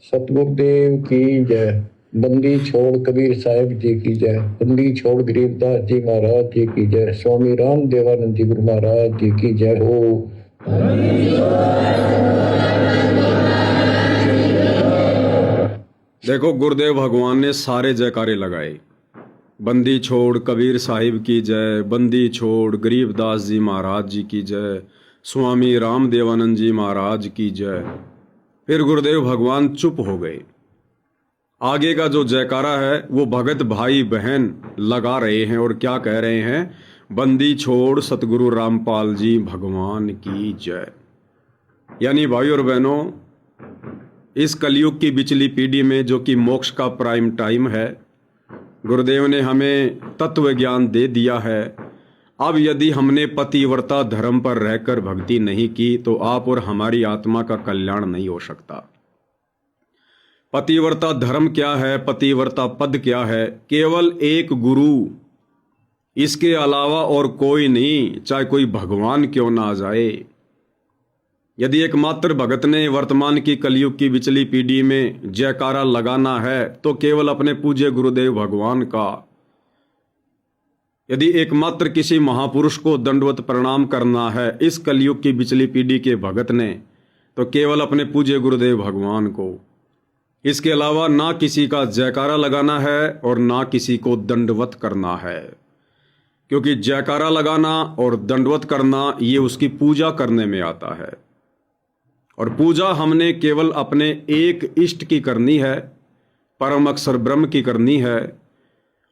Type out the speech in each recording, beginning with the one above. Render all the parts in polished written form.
सतगुरुदेव की जय। बंदी छोड़ कबीर साहिब जी की जय। बंदी छोड़ गरीबदास जी महाराज जी की जय। स्वामी राम देवानंद जी गुरु महाराज जी की जय हो। देखो, गुरुदेव भगवान ने सारे जयकारे लगाए। बंदी छोड़ कबीर साहिब की जय, बंदी छोड़ गरीबदास जी महाराज जी की जय, स्वामी राम देवानंद जी महाराज की जय। फिर गुरुदेव भगवान चुप हो गए। आगे का जो जयकारा है वो भगत भाई बहन लगा रहे हैं और क्या कह रहे हैं? बंदी छोड़ सतगुरु रामपाल जी भगवान की जय। यानी भाई और बहनों, इस कलयुग की बिचली पीढ़ी में जो कि मोक्ष का प्राइम टाइम है, गुरुदेव ने हमें तत्व ज्ञान दे दिया है। अब यदि हमने पतिव्रता धर्म पर रहकर भक्ति नहीं की तो आप और हमारी आत्मा का कल्याण नहीं हो सकता। पतिव्रता धर्म क्या है? पतिव्रता पद क्या है? केवल एक गुरु, इसके अलावा और कोई नहीं, चाहे कोई भगवान क्यों ना आ जाए। यदि एकमात्र भगत ने वर्तमान की कलयुग की बिचली पीढ़ी में जयकारा लगाना है तो केवल अपने पूज्य गुरुदेव भगवान का। यदि एकमात्र किसी महापुरुष को दंडवत प्रणाम करना है इस कलयुग की बिचली पीढ़ी के भगत ने तो केवल अपने पूज्य गुरुदेव भगवान को। इसके अलावा ना किसी का जयकारा लगाना है और ना किसी को दंडवत करना है, क्योंकि जयकारा लगाना और दंडवत करना ये उसकी पूजा करने में आता है। और पूजा हमने केवल अपने एक इष्ट की करनी है, परम अक्षर ब्रह्म की करनी है।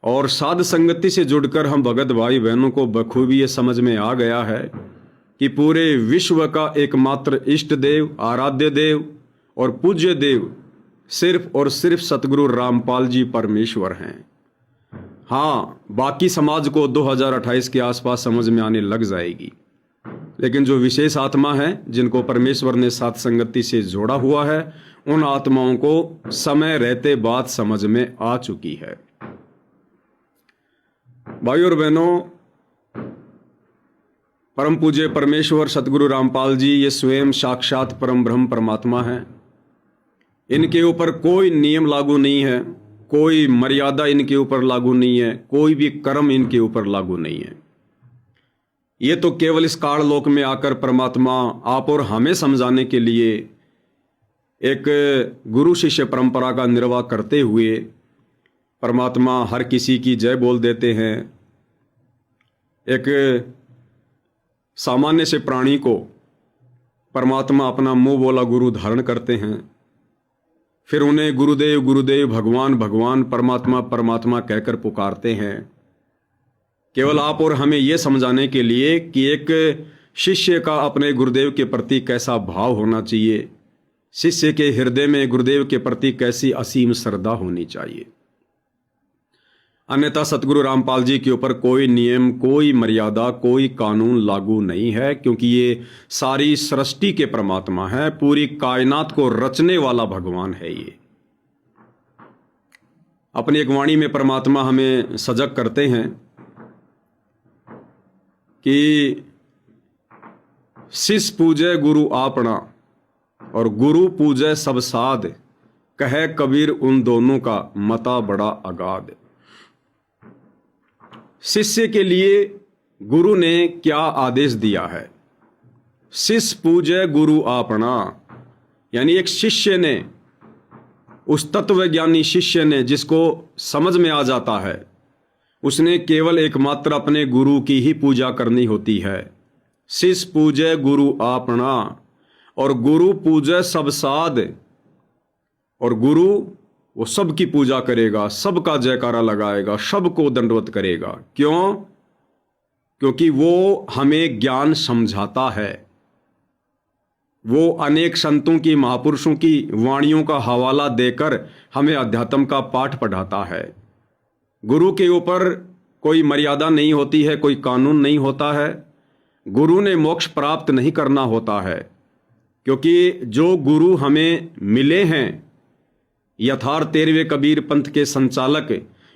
और साध संगति से जुड़कर हम भगत भाई बहनों को बखूबी ये समझ में आ गया है कि पूरे विश्व का एकमात्र इष्ट देव, आराध्य देव और पूज्य देव सिर्फ और सिर्फ सतगुरु रामपाल जी परमेश्वर हैं। हाँ, बाकी समाज को 2028 के आसपास समझ में आने लग जाएगी, लेकिन जो विशेष आत्मा है जिनको परमेश्वर ने साथ संगति से जोड़ा हुआ है, उन आत्माओं को समय रहते बात समझ में आ चुकी है। भाई और बहनों, परम पूज्य परमेश्वर सतगुरु रामपाल जी ये स्वयं साक्षात परम ब्रह्म परमात्मा है। इनके ऊपर कोई नियम लागू नहीं है, कोई मर्यादा इनके ऊपर लागू नहीं है, कोई भी कर्म इनके ऊपर लागू नहीं है। ये तो केवल इस काल लोक में आकर परमात्मा आप और हमें समझाने के लिए एक गुरु शिष्य परंपरा का निर्वाह करते हुए परमात्मा हर किसी की जय बोल देते हैं। एक सामान्य से प्राणी को परमात्मा अपना मुंह बोला गुरु धारण करते हैं, फिर उन्हें गुरुदेव गुरुदेव, भगवान भगवान, परमात्मा परमात्मा कहकर पुकारते हैं, केवल आप और हमें यह समझाने के लिए कि एक शिष्य का अपने गुरुदेव के प्रति कैसा भाव होना चाहिए, शिष्य के हृदय में गुरुदेव के प्रति कैसी असीम श्रद्धा होनी चाहिए। अन्यथा सतगुरु रामपाल जी के ऊपर कोई नियम, कोई मर्यादा, कोई कानून लागू नहीं है, क्योंकि ये सारी सृष्टि के परमात्मा है, पूरी कायनात को रचने वाला भगवान है। ये अपनी एक वाणी में परमात्मा हमें सजग करते हैं कि शिष्य पूजय गुरु आपना और गुरु पूजय सब साध, कहे कबीर उन दोनों का मता बड़ा अगाध। शिष्य के लिए गुरु ने क्या आदेश दिया है? शिष्य पूजय गुरु आपना, यानी एक शिष्य ने, उस तत्वज्ञानी शिष्य ने जिसको समझ में आ जाता है, उसने केवल एकमात्र अपने गुरु की ही पूजा करनी होती है। शिष्य पूजय गुरु आपना और गुरु पूजय सब साध। और गुरु वो सबकी पूजा करेगा, सबका जयकारा लगाएगा, सबको दंडवत करेगा। क्यों? क्योंकि वो हमें ज्ञान समझाता है। वो अनेक संतों की, महापुरुषों की वाणियों का हवाला देकर हमें अध्यात्म का पाठ पढ़ाता है। गुरु के ऊपर कोई मर्यादा नहीं होती है, कोई कानून नहीं होता है। गुरु ने मोक्ष प्राप्त नहीं करना होता है, क्योंकि जो गुरु हमें मिले हैं, यथार्थ 13वें कबीर पंथ के संचालक,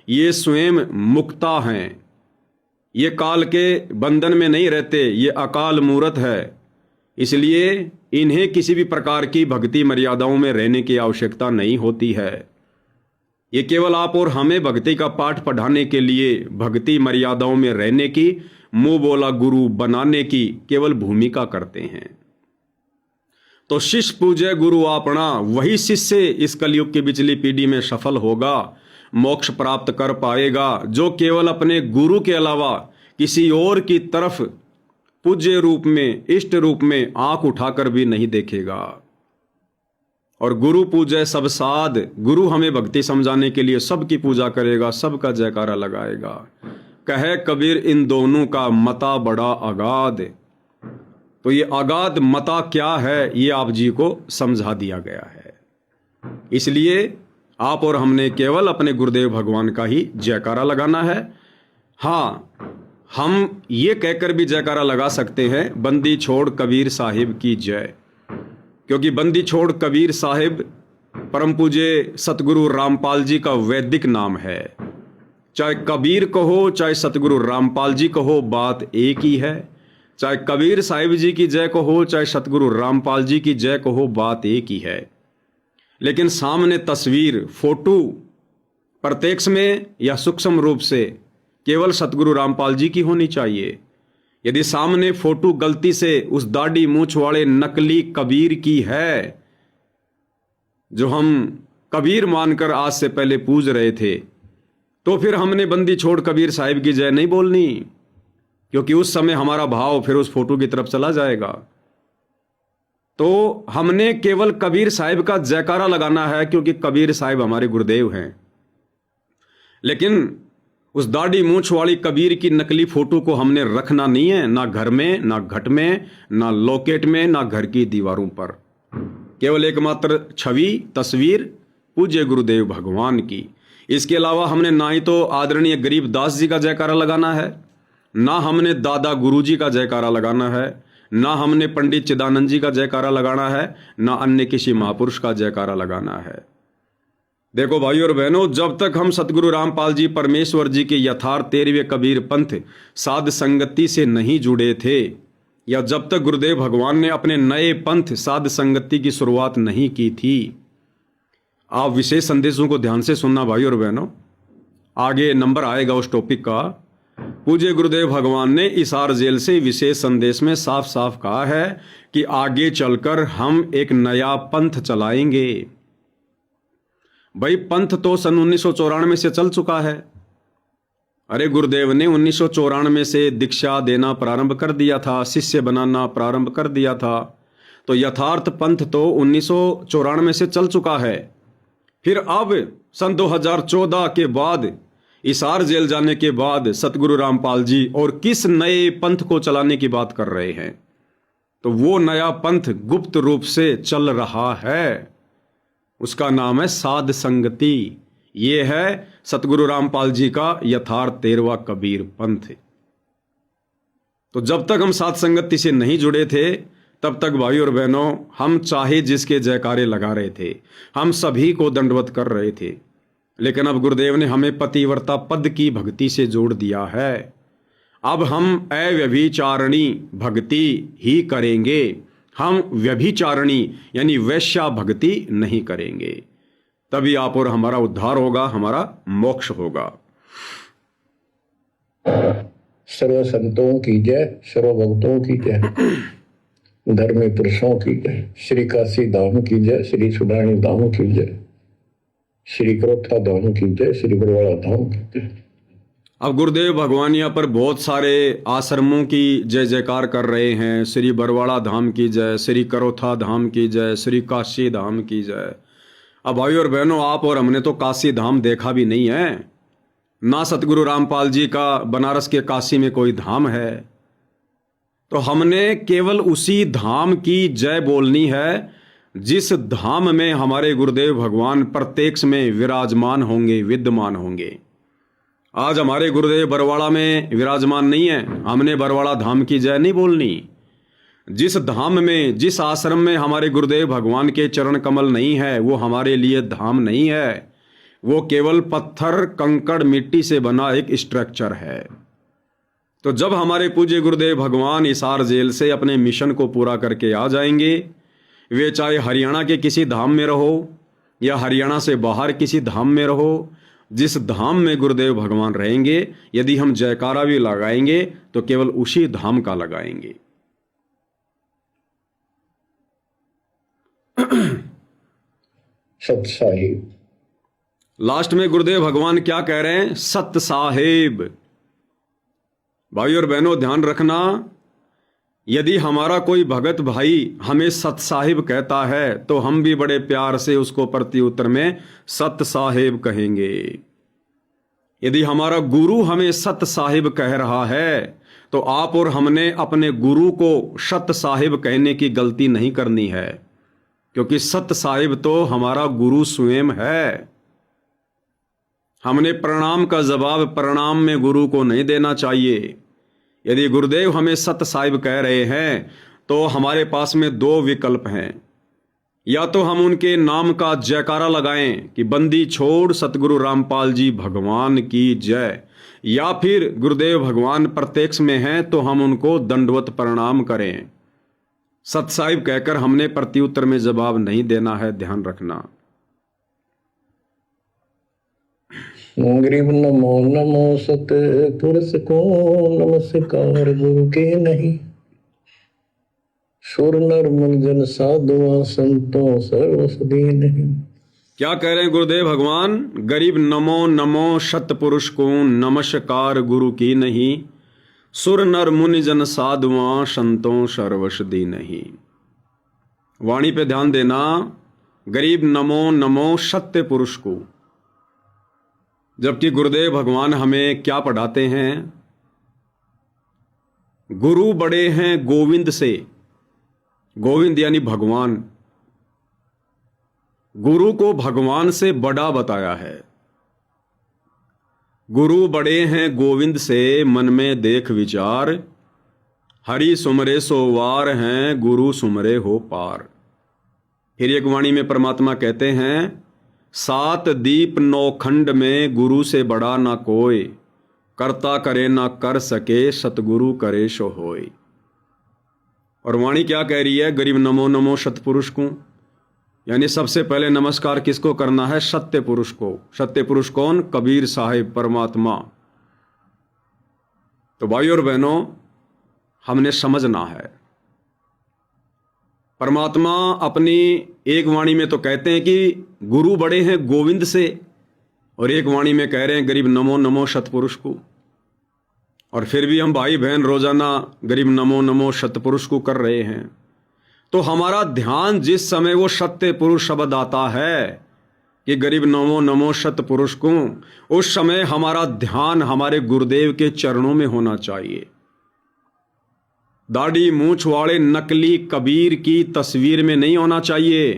ये स्वयं मुक्ता हैं। ये काल के बंधन में नहीं रहते, ये अकाल मूर्त है। इसलिए इन्हें किसी भी प्रकार की भक्ति मर्यादाओं में रहने की आवश्यकता नहीं होती है। ये केवल आप और हमें भक्ति का पाठ पढ़ाने के लिए भक्ति मर्यादाओं में रहने की, मुंह बोला गुरु बनाने की केवल भूमिका करते हैं। तो शिष्य पूजय गुरु आपना, वही शिष्य इस कलयुग की बिचली पीढ़ी में सफल होगा, मोक्ष प्राप्त कर पाएगा, जो केवल अपने गुरु के अलावा किसी और की तरफ पूज्य रूप में, इष्ट रूप में आंख उठाकर भी नहीं देखेगा। और गुरु पूजय सब साध, गुरु हमें भक्ति समझाने के लिए सबकी पूजा करेगा, सबका जयकारा लगाएगा। कहे कबीर इन दोनों का मता बड़ा अगाध। तो ये अगाध मता क्या है, ये आप जी को समझा दिया गया है। इसलिए आप और हमने केवल अपने गुरुदेव भगवान का ही जयकारा लगाना है। हाँ, हम ये कहकर भी जयकारा लगा सकते हैं, बंदी छोड़ कबीर साहिब की जय, क्योंकि बंदी छोड़ कबीर साहिब परम पूज्य सतगुरु रामपाल जी का वैदिक नाम है। चाहे कबीर कहो चाहे सतगुरु रामपाल जी कहो, बात एक ही है। चाहे कबीर साहिब जी की जय कहो चाहे सतगुरु रामपाल जी की जय कहो, बात एक ही है। लेकिन सामने तस्वीर, फोटो प्रत्यक्ष में या सूक्ष्म रूप से केवल सतगुरु रामपाल जी की होनी चाहिए। यदि सामने फोटो गलती से उस दाढ़ी मूंछ वाले नकली कबीर की है, जो हम कबीर मानकर आज से पहले पूज रहे थे, तो फिर हमने बंदी छोड़ कबीर साहिब की जय नहीं बोलनी, क्योंकि उस समय हमारा भाव फिर उस फोटो की तरफ चला जाएगा। तो हमने केवल कबीर साहिब का जयकारा लगाना है, क्योंकि कबीर साहिब हमारे गुरुदेव हैं। लेकिन उस दाढ़ी मूंछ वाली कबीर की नकली फोटो को हमने रखना नहीं है, ना घर में, ना घट में, ना लॉकेट में, ना घर की दीवारों पर। केवल एकमात्र छवि, तस्वीर पूज्य गुरुदेव भगवान की। इसके अलावा हमने ना ही तो आदरणीय गरीबदास जी का जयकारा लगाना है, ना हमने दादा गुरु जी का जयकारा लगाना है, ना हमने पंडित चिदानंद जी का जयकारा लगाना है, ना अन्य किसी महापुरुष का जयकारा लगाना है। देखो भाइयों और बहनों, जब तक हम सतगुरु रामपाल जी परमेश्वर जी के यथार्थ 13वें कबीर पंथ साध संगति से नहीं जुड़े थे, या जब तक गुरुदेव भगवान ने अपने नए पंथ साध संगति की शुरुआत नहीं की थी, आप विशेष संदेशों को ध्यान से सुनना भाइयों और बहनों, आगे नंबर आएगा उस टॉपिक का। पूज्य गुरुदेव भगवान ने इसार जेल से विशेष संदेश में साफ साफ कहा है कि आगे चलकर हम एक नया पंथ चलाएंगे। भाई, पंथ तो सन 1994 से चल चुका है। अरे गुरुदेव ने 1994 से दीक्षा देना प्रारंभ कर दिया था, शिष्य बनाना प्रारंभ कर दिया था। तो यथार्थ पंथ तो 1994 से चल चुका है। फिर अब सन 2014 के बाद, इसार जेल जाने के बाद सतगुरु रामपाल जी और किस नए पंथ को चलाने की बात कर रहे हैं? तो वो नया पंथ गुप्त रूप से चल रहा है, उसका नाम है साध संगति। ये है सतगुरु रामपाल जी का यथार्थ 13वां कबीर पंथ। तो जब तक हम साध संगति से नहीं जुड़े थे, तब तक भाई और बहनों हम चाहे जिसके जयकारे लगा रहे थे, हम सभी को दंडवत कर रहे थे। लेकिन अब गुरुदेव ने हमें पतिव्रता पद की भक्ति से जोड़ दिया है। अब हम अव्यभिचारिणी भक्ति ही करेंगे, हम व्यभिचारिणी यानी वैश्या भक्ति नहीं करेंगे। तभी आप और हमारा उद्धार होगा, हमारा मोक्ष होगा। सर्व संतों की जय, सर्व भक्तों की जय, धर्मी पुरुषों की जय, श्री काशी धाम की जय, श्री सुडानी धाम की जय, श्री करोथा धाम की जय, श्री बरवाड़ा धाम की जय। अब गुरुदेव भगवान यहाँ पर बहुत सारे आश्रमों की जय जयकार कर रहे हैं। श्री बरवाड़ा धाम की जय, श्री करोथा धाम की जय, श्री काशी धाम की जय। अब भाई और बहनों, आप और हमने तो काशी धाम देखा भी नहीं है, ना सतगुरु रामपाल जी का बनारस के काशी में कोई धाम है। तो हमने केवल उसी धाम की जय बोलनी है जिस धाम में हमारे गुरुदेव भगवान प्रत्यक्ष में विराजमान होंगे, विद्यमान होंगे। आज हमारे गुरुदेव बरवाड़ा में विराजमान नहीं है, हमने बरवाड़ा धाम की जय नहीं बोलनी। जिस धाम में, जिस आश्रम में हमारे गुरुदेव भगवान के चरण कमल नहीं है, वो हमारे लिए धाम नहीं है, वो केवल पत्थर कंकड़ मिट्टी से बना एक स्ट्रक्चर है। तो जब हमारे पूज्य गुरुदेव भगवान हिसार जेल से अपने मिशन को पूरा करके आ जाएंगे, वे चाहे हरियाणा के किसी धाम में रहो या हरियाणा से बाहर किसी धाम में रहो, जिस धाम में गुरुदेव भगवान रहेंगे, यदि हम जयकारा भी लगाएंगे तो केवल उसी धाम का लगाएंगे। सत साहिब। लास्ट में गुरुदेव भगवान क्या कह रहे हैं? सत साहेब। भाई और बहनों, ध्यान रखना, यदि हमारा कोई भगत भाई हमें सत साहिब कहता है तो हम भी बड़े प्यार से उसको प्रत्युत्तर में सत साहिब कहेंगे। यदि हमारा गुरु हमें सत साहिब कह रहा है तो आप और हमने अपने गुरु को सत साहिब कहने की गलती नहीं करनी है, क्योंकि सत साहिब तो हमारा गुरु स्वयं है। हमने प्रणाम का जवाब प्रणाम में गुरु को नहीं देना चाहिए। यदि गुरुदेव हमें सत साहिब कह रहे हैं तो हमारे पास में दो विकल्प हैं। या तो हम उनके नाम का जयकारा लगाएं कि बंदी छोड़ सतगुरु रामपाल जी भगवान की जय, या फिर गुरुदेव भगवान प्रत्यक्ष में हैं तो हम उनको दंडवत प्रणाम करें। सत साहिब कहकर हमने प्रत्युत्तर में जवाब नहीं देना है, ध्यान रखना। गरीब नमो नमो सत पुरुष को नमस्कार गुरु के नहीं, सुर नर मुनिजन साधुआ संतों सर्वसदी नहीं। क्या कह रहे हैं गुरुदेव भगवान? गरीब नमो नमो सत पुरुष को नमस्कार गुरु की नहीं, सुर नर मुनिजन साधुआ संतों सर्वसदी नहीं। वाणी पे ध्यान देना। गरीब नमो नमो सत्य पुरुष को, जबकि गुरुदेव भगवान हमें क्या पढ़ाते हैं? गुरु बड़े हैं गोविंद से। गोविंद यानी भगवान। गुरु को भगवान से बड़ा बताया है। गुरु बड़े हैं गोविंद से, मन में देख विचार, हरि सुमरे सोवार हैं, गुरु सुमरे हो पार। फिर एक वाणी में परमात्मा कहते हैं, सात दीप नौ खंड में गुरु से बड़ा ना कोई, करता करे ना कर सके, सतगुरु करे सो होय। और वाणी क्या कह रही है? गरीब नमो नमो सतपुरुष को, यानी सबसे पहले नमस्कार किसको करना है? सत्य पुरुष को। सत्य पुरुष कौन? कबीर साहिब, परमात्मा। तो भाई और बहनों, हमने समझना है, परमात्मा अपनी एक वाणी में तो कहते हैं कि गुरु बड़े हैं गोविंद से, और एक वाणी में कह रहे हैं गरीब नमो नमो सतपुरुष को। और फिर भी हम भाई बहन रोजाना गरीब नमो नमो सतपुरुष को कर रहे हैं। तो हमारा ध्यान जिस समय वो सत्य पुरुष शब्द आता है कि गरीब नमो नमो सतपुरुष को, उस समय हमारा ध्यान हमारे गुरुदेव के चरणों में होना चाहिए। दाढ़ी मूंछ वाले नकली कबीर की तस्वीर में नहीं होना चाहिए,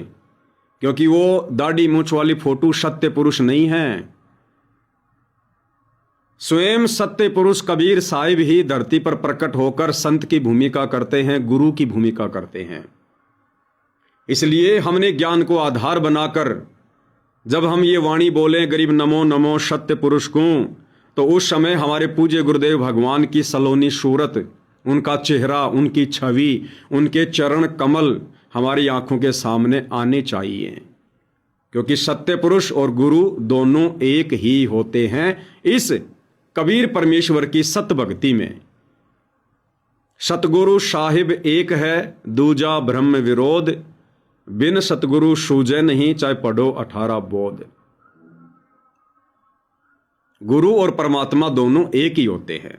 क्योंकि वो दाढ़ी मूंछ वाली फोटो सत्य पुरुष नहीं है। स्वयं सत्य पुरुष कबीर साहिब ही धरती पर प्रकट होकर संत की भूमिका करते हैं, गुरु की भूमिका करते हैं। इसलिए हमने ज्ञान को आधार बनाकर जब हम ये वाणी बोलें गरीब नमो नमो सत्य पुरुष को, तो उस समय हमारे पूज्य गुरुदेव भगवान की सलोनी सूरत, उनका चेहरा, उनकी छवि, उनके चरण कमल हमारी आंखों के सामने आने चाहिए, क्योंकि सत्य पुरुष और गुरु दोनों एक ही होते हैं। इस कबीर परमेश्वर की सत भक्ति में सतगुरु साहिब एक है, दूजा ब्रह्म विरोध, बिन सतगुरु सूझे नहीं, चाहे पढ़ो 18 बोध। गुरु और परमात्मा दोनों एक ही होते हैं।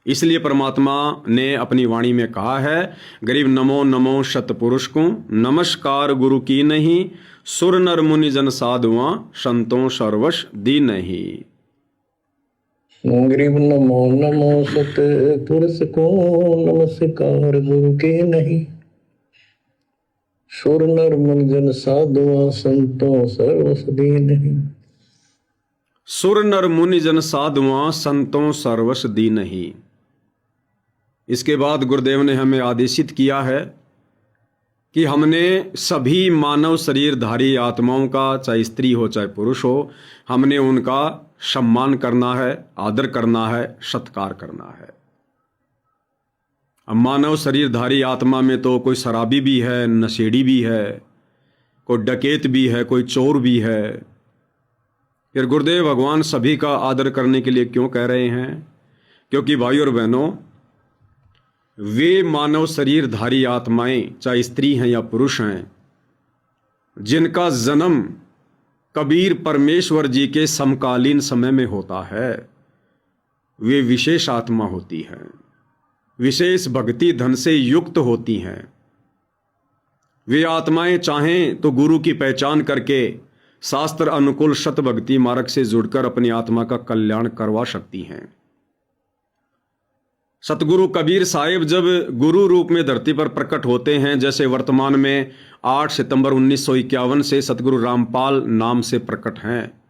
इसलिए परमात्मा ने अपनी वाणी में कहा है, गरीब नमो नमो सतपुरुष को नमस्कार गुरु की नहीं, सुर नर मुनि जन साधुआ संतों सर्वश दी नहीं। गरीब नमो नमो सतपुरुष को नमस्कार गुरु के नहीं, सुर नर मुनि जन साधुआ संतों सर्वश दी नहीं। सुर नर मुनि जन साधुआ संतों सर्वश दी नहीं। इसके बाद गुरुदेव ने हमें आदेशित किया है कि हमने सभी मानव शरीरधारी आत्माओं का, चाहे स्त्री हो चाहे पुरुष हो, हमने उनका सम्मान करना है, आदर करना है, सत्कार करना है। अब मानव शरीरधारी आत्मा में तो कोई शराबी भी है, नशेड़ी भी है, कोई डकैत भी है, कोई चोर भी है। फिर गुरुदेव भगवान सभी का आदर करने के लिए क्यों कह रहे हैं? क्योंकि भाई और बहनों, वे मानव शरीरधारी आत्माएं, चाहे स्त्री हैं या पुरुष हैं, जिनका जन्म कबीर परमेश्वर जी के समकालीन समय में होता है, वे विशेष आत्मा होती हैं, विशेष भक्ति धन से युक्त होती हैं। वे आत्माएं चाहें तो गुरु की पहचान करके शास्त्र अनुकूल शत भक्ति मार्ग से जुड़कर अपनी आत्मा का कल्याण करवा सकती हैं। सतगुरु कबीर साहिब जब गुरु रूप में धरती पर प्रकट होते हैं, जैसे वर्तमान में 8 सितंबर 1951 से सतगुरु रामपाल नाम से प्रकट हैं,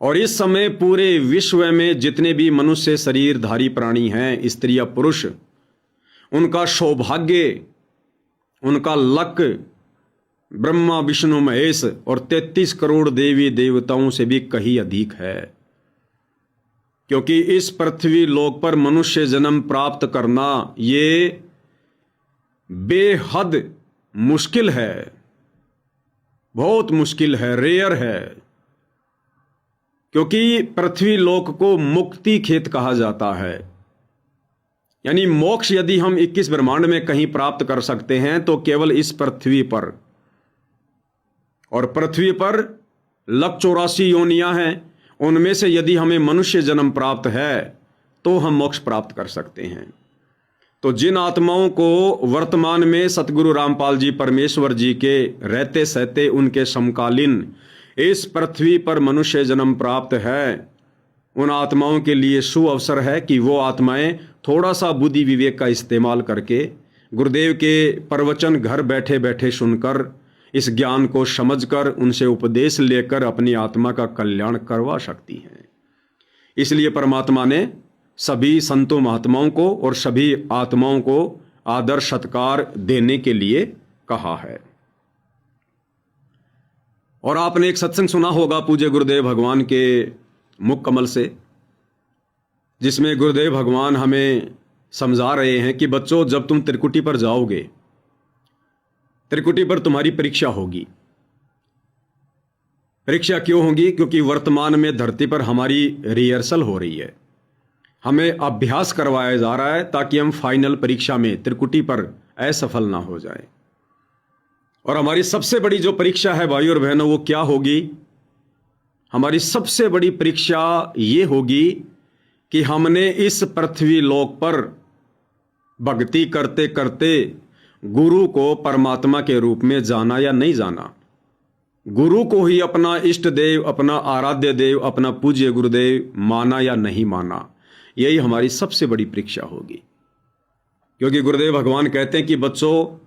और इस समय पूरे विश्व में जितने भी मनुष्य शरीरधारी प्राणी हैं, स्त्री या पुरुष, उनका सौभाग्य, उनका लक ब्रह्मा विष्णु महेश और 33 करोड़ देवी देवताओं से भी कहीं अधिक है। क्योंकि इस पृथ्वी लोक पर मनुष्य जन्म प्राप्त करना ये बेहद मुश्किल है, बहुत मुश्किल है, रेयर है। क्योंकि पृथ्वी लोक को मुक्ति खेत कहा जाता है, यानी मोक्ष यदि हम 21 ब्रह्मांड में कहीं प्राप्त कर सकते हैं तो केवल इस पृथ्वी पर, और पृथ्वी पर 184 योनियां हैं, उनमें से यदि हमें मनुष्य जन्म प्राप्त है तो हम मोक्ष प्राप्त कर सकते हैं। तो जिन आत्माओं को वर्तमान में सतगुरु रामपाल जी परमेश्वर जी के रहते सहते उनके समकालीन इस पृथ्वी पर मनुष्य जन्म प्राप्त है, उन आत्माओं के लिए सुअवसर है कि वो आत्माएं थोड़ा सा बुद्धि विवेक का इस्तेमाल करके गुरुदेव के प्रवचन घर बैठे बैठे सुनकर, इस ज्ञान को समझकर, उनसे उपदेश लेकर अपनी आत्मा का कल्याण करवा सकती हैं। इसलिए परमात्मा ने सभी संतों महात्माओं को और सभी आत्माओं को आदर सत्कार देने के लिए कहा है। और आपने एक सत्संग सुना होगा पूज्य गुरुदेव भगवान के मुख कमल से, जिसमें गुरुदेव भगवान हमें समझा रहे हैं कि बच्चों, जब तुम त्रिकुटी पर जाओगे, त्रिकुटी पर तुम्हारी परीक्षा होगी। परीक्षा क्यों होगी? क्योंकि वर्तमान में धरती पर हमारी रिहर्सल हो रही है, हमें अभ्यास करवाया जा रहा है ताकि हम फाइनल परीक्षा में त्रिकुटी पर असफल ना हो जाए। और हमारी सबसे बड़ी जो परीक्षा है भाई और बहनों, वो क्या होगी? हमारी सबसे बड़ी परीक्षा ये होगी कि हमने इस पृथ्वी लोक पर भक्ति करते करते गुरु को परमात्मा के रूप में जाना या नहीं जाना, गुरु को ही अपना इष्ट देव, अपना आराध्य देव, अपना पूज्य गुरुदेव माना या नहीं माना, यही हमारी सबसे बड़ी परीक्षा होगी। क्योंकि गुरुदेव भगवान कहते हैं कि बच्चों,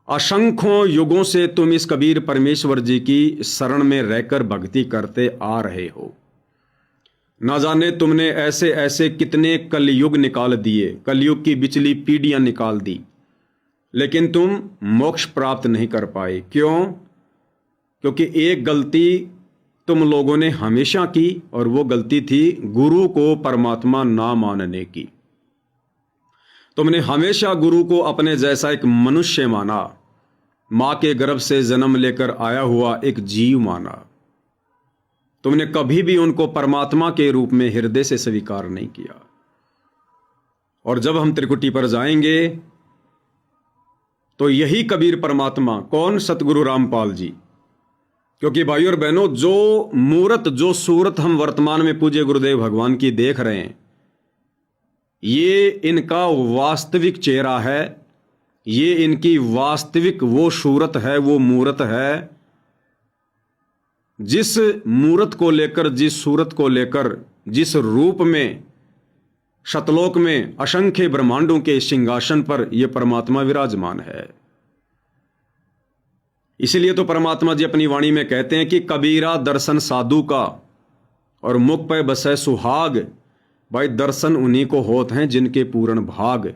असंख्यों युगों से तुम इस कबीर परमेश्वर जी की शरण में रहकर भक्ति करते आ रहे हो। ना जाने तुमने ऐसे ऐसे कितने कलयुग निकाल दिए, कलयुग की बिचली पीढ़ियां निकाल दी, लेकिन तुम मोक्ष प्राप्त नहीं कर पाए। क्यों? क्योंकि एक गलती तुम लोगों ने हमेशा की, और वो गलती थी गुरु को परमात्मा ना मानने की। तुमने हमेशा गुरु को अपने जैसा एक मनुष्य माना, मां के गर्भ से जन्म लेकर आया हुआ एक जीव माना। तुमने कभी भी उनको परमात्मा के रूप में हृदय से स्वीकार नहीं किया। और जब हम त्रिकुटी पर जाएंगे तो यही कबीर परमात्मा, कौन? सतगुरु रामपाल जी। क्योंकि भाई और बहनों, जो मूर्त, जो सूरत हम वर्तमान में पूज्य गुरुदेव भगवान की देख रहे हैं, ये इनका वास्तविक चेहरा है, ये इनकी वास्तविक वो सूरत है, वो मूर्त है। जिस मूर्त को लेकर, जिस सूरत को लेकर, जिस रूप में शतलोक में असंख्य ब्रह्मांडों के सिंहासन पर यह परमात्मा विराजमान है। इसीलिए तो परमात्मा जी अपनी वाणी में कहते हैं कि कबीरा दर्शन साधु का और मुख पे बसे सुहाग। भाई, दर्शन उन्हीं को होते हैं जिनके पूर्ण भाग।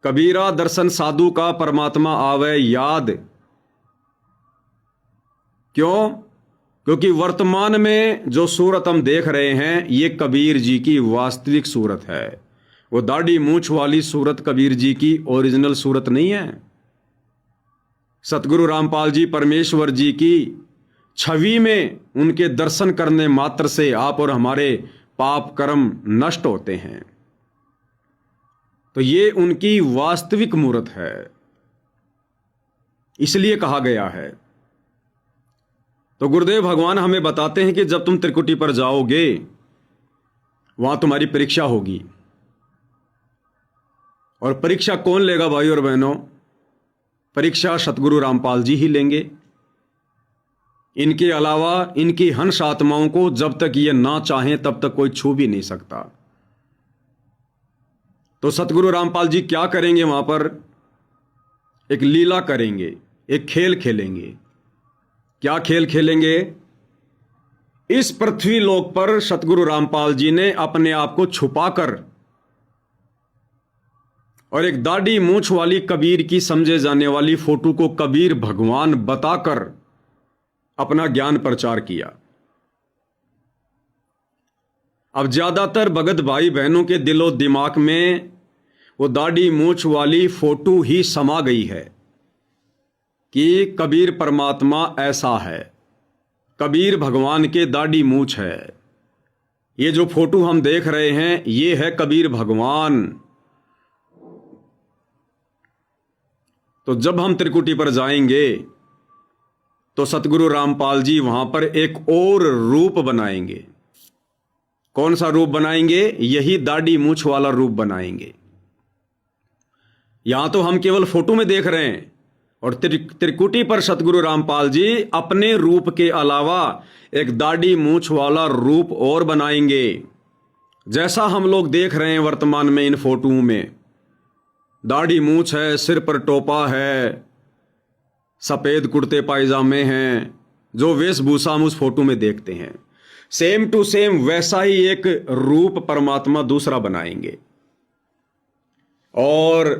कबीरा दर्शन साधु का परमात्मा आवे याद। क्यों? क्योंकि वर्तमान में जो सूरत हम देख रहे हैं, ये कबीर जी की वास्तविक सूरत है, वो दाढ़ी मूछ वाली सूरत कबीर जी की ओरिजिनल सूरत नहीं है। सतगुरु रामपाल जी परमेश्वर जी की छवि में उनके दर्शन करने मात्र से आप और हमारे पाप कर्म नष्ट होते हैं। तो ये उनकी वास्तविक मूर्त है, इसलिए कहा गया है। तो गुरुदेव भगवान हमें बताते हैं कि जब तुम त्रिकुटी पर जाओगे वहां तुम्हारी परीक्षा होगी। और परीक्षा कौन लेगा भाई और बहनों? परीक्षा सतगुरु रामपाल जी ही लेंगे। इनके अलावा इनकी हंस आत्माओं को जब तक ये ना चाहें तब तक कोई छू भी नहीं सकता। तो सतगुरु रामपाल जी क्या करेंगे? वहां पर एक लीला करेंगे, एक खेल खेलेंगे। क्या खेल खेलेंगे? इस पृथ्वी लोक पर सतगुरु रामपाल जी ने अपने आप को छुपाकर और एक दाढ़ी मूछ वाली कबीर की समझे जाने वाली फोटो को कबीर भगवान बताकर अपना ज्ञान प्रचार किया। अब ज्यादातर भगत भाई बहनों के दिलो दिमाग में वो दाढ़ी मूछ वाली फोटो ही समा गई है कि कबीर परमात्मा ऐसा है, कबीर भगवान के दाढ़ी मूछ है। ये जो फोटो हम देख रहे हैं ये है कबीर भगवान। तो जब हम त्रिकुटी पर जाएंगे तो सतगुरु रामपाल जी वहां पर एक और रूप बनाएंगे। कौन सा रूप बनाएंगे? यही दाढ़ी मूछ वाला रूप बनाएंगे। यहां तो हम केवल फोटो में देख रहे हैं, और त्रिकुटी पर सतगुरु रामपाल जी अपने रूप के अलावा एक दाढ़ी मूछ वाला रूप और बनाएंगे। जैसा हम लोग देख रहे हैं वर्तमान में इन फोटोओं में, दाढ़ी मूछ है, सिर पर टोपा है, सफेद कुर्ते पायजामे हैं, जो वेशभूषा हम उस फोटो में देखते हैं, सेम टू सेम वैसा ही एक रूप परमात्मा दूसरा बनाएंगे। और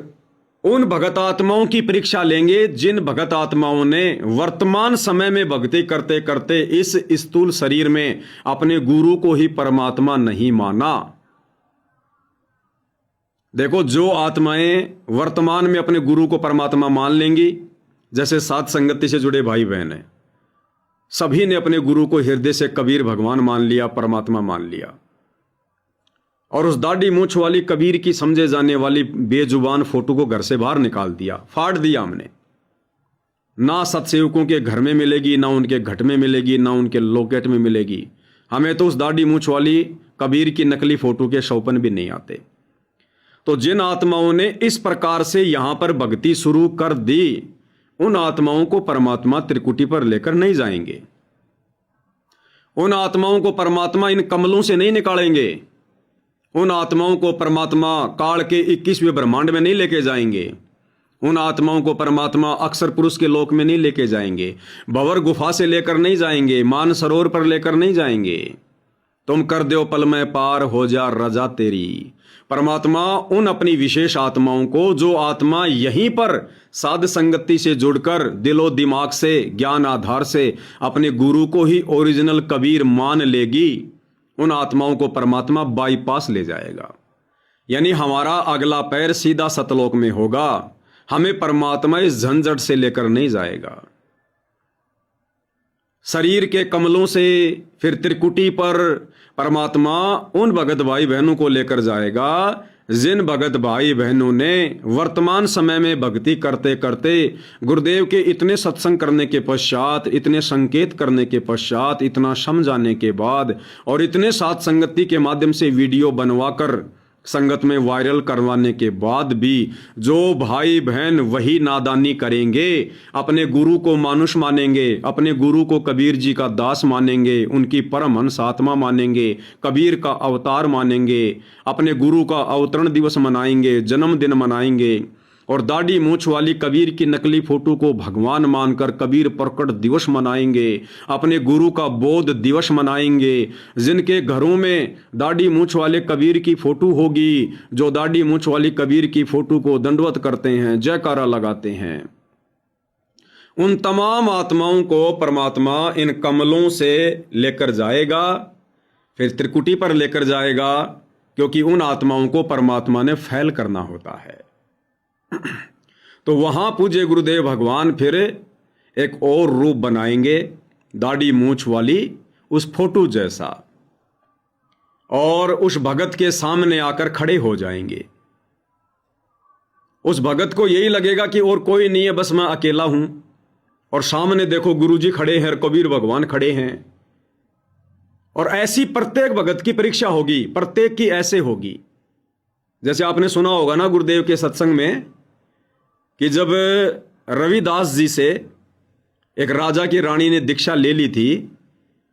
उन भगत आत्माओं की परीक्षा लेंगे जिन भगत आत्माओं ने वर्तमान समय में भक्ति करते करते इस स्थूल शरीर में अपने गुरु को ही परमात्मा नहीं माना। देखो, जो आत्माएं वर्तमान में अपने गुरु को परमात्मा मान लेंगी, जैसे साध संगति से जुड़े भाई बहन हैं, सभी ने अपने गुरु को हृदय से कबीर भगवान मान लिया, परमात्मा मान लिया, और उस दाढ़ी मूछ वाली कबीर की समझे जाने वाली बेजुबान फोटो को घर से बाहर निकाल दिया, फाड़ दिया हमने। ना सत्सेवकों के घर में मिलेगी, ना उनके घट में मिलेगी, ना उनके लॉकेट में मिलेगी। हमें तो उस दाढ़ी मूछ वाली कबीर की नकली फोटो के शौपन भी नहीं आते। तो जिन आत्माओं ने इस प्रकार से यहां पर भक्ति शुरू कर दी, उन आत्माओं को परमात्मा त्रिकुटी पर लेकर नहीं जाएंगे। उन आत्माओं को परमात्मा इन कमलों से नहीं निकालेंगे। उन आत्माओं को परमात्मा काल के 21वें ब्रह्मांड में नहीं लेके जाएंगे। उन आत्माओं को परमात्मा अक्षर पुरुष के लोक में नहीं लेके जाएंगे। भंवर गुफा से लेकर नहीं जाएंगे, मान सरोवर पर लेकर नहीं जाएंगे। तुम कर दो पल में पार हो जा रजा तेरी। परमात्मा उन अपनी विशेष आत्माओं को, जो आत्मा यहीं पर साध संगति से जुड़कर दिलो दिमाग से, ज्ञान आधार से अपने गुरु को ही ओरिजिनल कबीर मान लेगी, उन आत्माओं को परमात्मा बाईपास ले जाएगा। यानी हमारा अगला पैर सीधा सतलोक में होगा। हमें परमात्मा इस झंझट से लेकर नहीं जाएगा। शरीर के कमलों से फिर त्रिकुटी पर परमात्मा उन भगत भाई बहनों को लेकर जाएगा जिन भगत भाई बहनों ने वर्तमान समय में भक्ति करते करते गुरुदेव के इतने सत्संग करने के पश्चात, इतने संकेत करने के पश्चात, इतना समझाने के बाद और इतने साथ संगति के माध्यम से वीडियो बनवाकर संगत में वायरल करवाने के बाद भी जो भाई बहन वही नादानी करेंगे, अपने गुरु को मानुष मानेंगे, अपने गुरु को कबीर जी का दास मानेंगे, उनकी परमहंस आत्मा मानेंगे, कबीर का अवतार मानेंगे, अपने गुरु का अवतरण दिवस मनाएंगे, जन्मदिन मनाएंगे, और दाढ़ी मूछ वाली कबीर की नकली फोटो को भगवान मानकर कबीर प्रकट दिवस मनाएंगे, अपने गुरु का बोध दिवस मनाएंगे। जिनके घरों में दाढ़ी मूछ वाले कबीर की फोटो होगी, जो दाढ़ी मूछ वाली कबीर की फोटो को दंडवत करते हैं, जयकारा लगाते हैं, उन तमाम आत्माओं को परमात्मा इन कमलों से लेकर जाएगा, फिर त्रिकुटी पर लेकर जाएगा, क्योंकि उन आत्माओं को परमात्मा ने फैल करना होता है। तो वहां पूज्य गुरुदेव भगवान फिर एक और रूप बनाएंगे, दाढ़ी मूछ वाली उस फोटो जैसा, और उस भगत के सामने आकर खड़े हो जाएंगे। उस भगत को यही लगेगा कि और कोई नहीं है, बस मैं अकेला हूं, और सामने देखो गुरुजी खड़े हैं, कबीर भगवान खड़े हैं। और ऐसी प्रत्येक भगत की परीक्षा होगी, प्रत्येक की ऐसे होगी। जैसे आपने सुना होगा ना गुरुदेव के सत्संग में कि जब रविदास जी से एक राजा की रानी ने दीक्षा ले ली थी,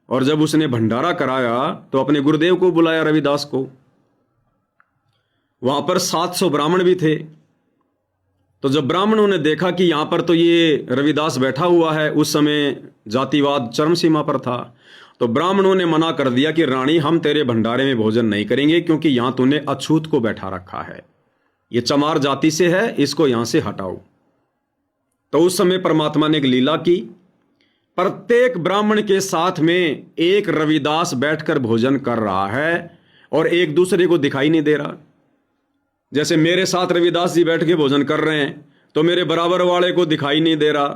और जब उसने भंडारा कराया तो अपने गुरुदेव को बुलाया, रविदास को। वहां पर 700 ब्राह्मण भी थे। तो जब ब्राह्मणों ने देखा कि यहां पर तो ये रविदास बैठा हुआ है, उस समय जातिवाद चरम सीमा पर था, तो ब्राह्मणों ने मना कर दिया कि रानी, हम तेरे भंडारे में भोजन नहीं करेंगे, क्योंकि यहां तूने अछूत को बैठा रखा है, ये चमार जाति से है, इसको यहां से हटाओ। तो उस समय परमात्मा ने एक लीला की, प्रत्येक ब्राह्मण के साथ में एक रविदास बैठकर भोजन कर रहा है और एक दूसरे को दिखाई नहीं दे रहा। जैसे मेरे साथ रविदास जी बैठ के भोजन कर रहे हैं, तो मेरे बराबर वाले को दिखाई नहीं दे रहा,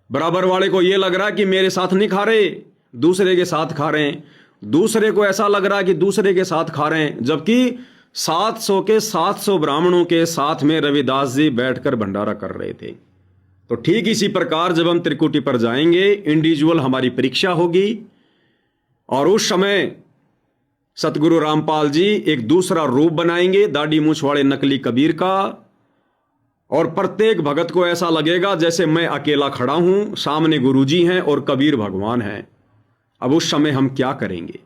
बराबर वाले को यह लग रहा है कि मेरे साथ नहीं खा रहे, दूसरे के साथ खा रहे हैं, दूसरे को ऐसा लग रहा है कि दूसरे के साथ खा रहे हैं, जबकि 700 के 700 ब्राह्मणों के साथ में रविदास जी बैठकर भंडारा कर रहे थे। तो ठीक इसी प्रकार जब हम त्रिकुटी पर जाएंगे, इंडिविजुअल हमारी परीक्षा होगी, और उस समय सतगुरु रामपाल जी एक दूसरा रूप बनाएंगे, दाढ़ी मूछ वाले नकली कबीर का, और प्रत्येक भगत को ऐसा लगेगा जैसे मैं अकेला खड़ा हूं, सामने गुरुजी हैं और कबीर भगवान हैं। अब उस समय हम क्या करेंगे?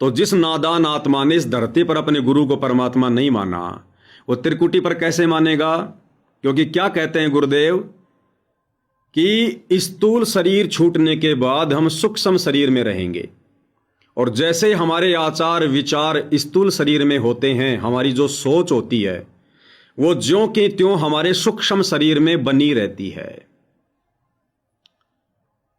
तो जिस नादान आत्मा ने इस धरती पर अपने गुरु को परमात्मा नहीं माना, वो त्रिकुटी पर कैसे मानेगा? क्योंकि क्या कहते हैं गुरुदेव कि स्थूल शरीर छूटने के बाद हम सूक्ष्म शरीर में रहेंगे, और जैसे हमारे आचार विचार स्थूल शरीर में होते हैं, हमारी जो सोच होती है वो ज्यों की त्यों हमारे सूक्ष्म शरीर में बनी रहती है।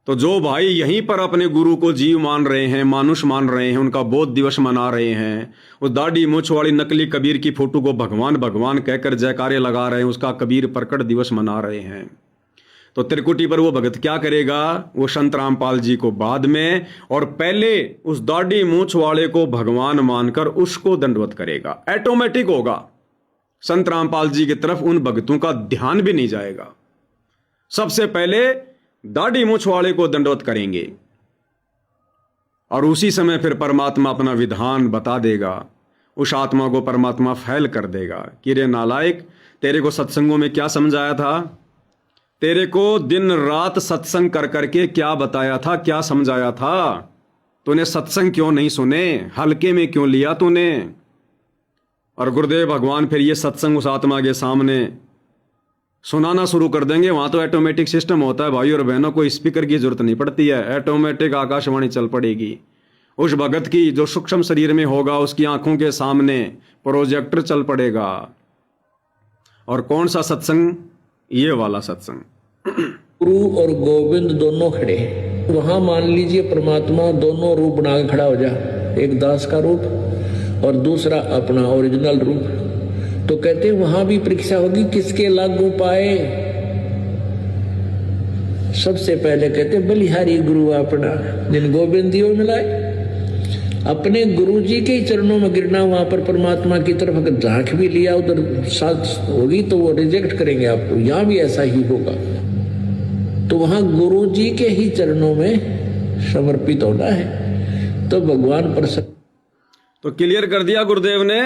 तो जो भाई यहीं पर अपने गुरु को जीव मान रहे हैं, मानुष मान रहे हैं, उनका बोध दिवस मना रहे हैं, उस दाढ़ी मूछ वाली नकली कबीर की फोटो को भगवान भगवान कहकर जयकारे लगा रहे हैं, उसका कबीर प्रकट दिवस मना रहे हैं, तो त्रिकुटी पर वो भगत क्या करेगा? वो संत रामपाल जी को बाद में, और पहले उस दाढ़ी मूछ वाले को भगवान मानकर उसको दंडवत करेगा। ऑटोमेटिक होगा, संत रामपाल जी की तरफ उन भगतों का ध्यान भी नहीं जाएगा। सबसे पहले दाढ़ी मूछ वाले को दंडवत करेंगे, और उसी समय फिर परमात्मा अपना विधान बता देगा, उस आत्मा को परमात्मा फैल कर देगा कि रे नालायक, तेरे को सत्संगों में क्या समझाया था, तेरे को दिन रात सत्संग कर करके क्या बताया था, क्या समझाया था, तूने सत्संग क्यों नहीं सुने, हल्के में क्यों लिया तूने? और गुरुदेव भगवान फिर ये सत्संग उस आत्मा के सामने सुनाना शुरू कर देंगे। वहां तो ऑटोमेटिक सिस्टम होता है भाई और बहनों, को स्पीकर की जरूरत नहीं पड़ती है, ऑटोमेटिक आकाशवाणी चल पड़ेगी। उस भगत की जो सूक्ष्म शरीर में होगा, उसकी आंखों के सामने प्रोजेक्टर चल पड़ेगा। और कौन सा सत्संग? ये वाला सत्संग। गुरु और गोविंद दोनों खड़े, वहां मान लीजिए परमात्मा दोनों रूप बना के खड़ा हो जा, एक दास का रूप और दूसरा अपना ओरिजिनल रूप। तो कहते हैं वहां भी परीक्षा होगी, किसके लागू पाए। सबसे पहले कहते बलिहारी गुरु अपना, जिन गोविंद दियो मिलाए। अपने गुरु जी के ही चरणों में गिरना, वहां पर परमात्मा की तरफ अगर झांक भी लिया उधर साथ होगी तो वो रिजेक्ट करेंगे आपको। यहां भी ऐसा ही होगा। तो वहां गुरु जी के ही चरणों में समर्पित होना है, तो भगवान प्रसन्न। तो क्लियर कर दिया गुरुदेव ने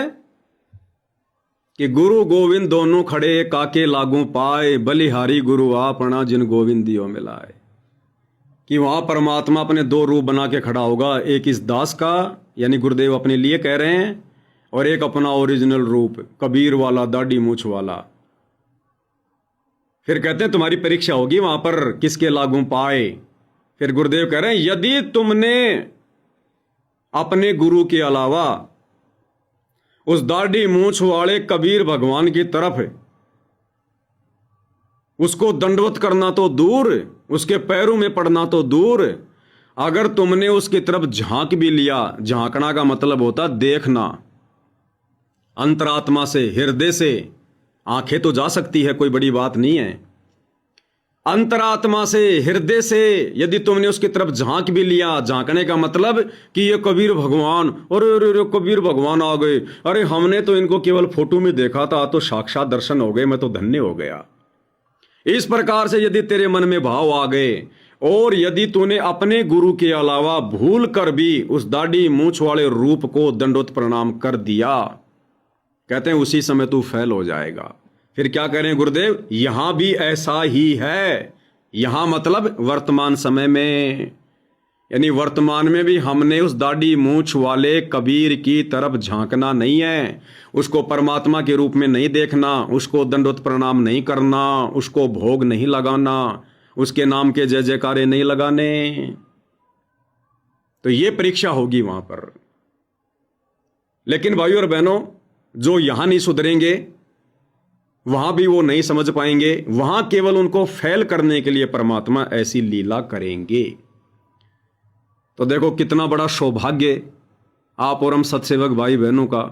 कि गुरु गोविंद दोनों खड़े, काके लागू पाए, बलिहारी गुरु आपना, जिन गोविंद दियो मिलाए। कि वहां परमात्मा अपने दो रूप बना के खड़ा होगा, एक इस दास का, यानी गुरुदेव अपने लिए कह रहे हैं, और एक अपना ओरिजिनल रूप कबीर वाला, दाढ़ी मूछ वाला। फिर कहते हैं तुम्हारी परीक्षा होगी वहां पर, किसके लागू पाए। फिर गुरुदेव कह रहे हैं यदि तुमने अपने गुरु के अलावा उस दाढ़ी मूछ वाले कबीर भगवान की तरफ उसको दंडवत करना तो दूर, उसके पैरों में पड़ना तो दूर, अगर तुमने उसकी तरफ झांक भी लिया, झांकना का मतलब होता देखना, अंतरात्मा से, हृदय से। आंखें तो जा सकती है, कोई बड़ी बात नहीं है। अंतरात्मा से, हृदय से यदि तुमने उसकी तरफ झांक भी लिया, झांकने का मतलब कि ये कबीर भगवान, अरे कबीर भगवान आ गए, अरे हमने तो इनको केवल फोटो में देखा था, तो साक्षात दर्शन हो गए, मैं तो धन्य हो गया। इस प्रकार से यदि तेरे मन में भाव आ गए, और यदि तूने अपने गुरु के अलावा भूल कर भी उस दाढ़ी मूंछ वाले रूप को दंडोत प्रणाम कर दिया, कहते हैं उसी समय तू फेल हो जाएगा। फिर क्या करें गुरुदेव? यहां भी ऐसा ही है। यहां मतलब वर्तमान समय में, यानी वर्तमान में भी हमने उस दाढ़ी मूंछ वाले कबीर की तरफ झांकना नहीं है, उसको परमात्मा के रूप में नहीं देखना, उसको दंडोत प्रणाम नहीं करना, उसको भोग नहीं लगाना, उसके नाम के जय जयकारे नहीं लगाने। तो ये परीक्षा होगी वहां पर। लेकिन भाइयों और बहनों, जो यहां नहीं सुधरेंगे वहां भी वो नहीं समझ पाएंगे, वहां केवल उनको फेल करने के लिए परमात्मा ऐसी लीला करेंगे। तो देखो कितना बड़ा सौभाग्य आप और हम सत्सेवक भाई बहनों का।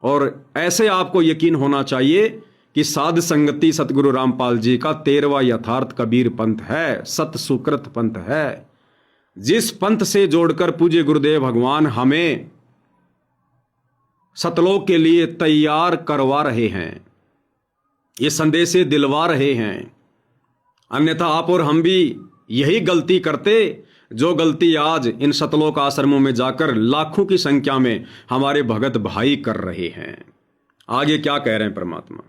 और ऐसे आपको यकीन होना चाहिए कि साध संगति सतगुरु रामपाल जी का 13वां यथार्थ कबीर पंथ है, सत सुकृत पंथ है, जिस पंथ से जोड़कर पूज्य गुरुदेव भगवान हमें सतलोक के लिए तैयार करवा रहे हैं, ये संदेशे दिलवा रहे हैं। अन्यथा आप और हम भी यही गलती करते जो गलती आज इन सतलोक आश्रमों में जाकर लाखों की संख्या में हमारे भगत भाई कर रहे हैं। आगे क्या कह रहे हैं परमात्मा?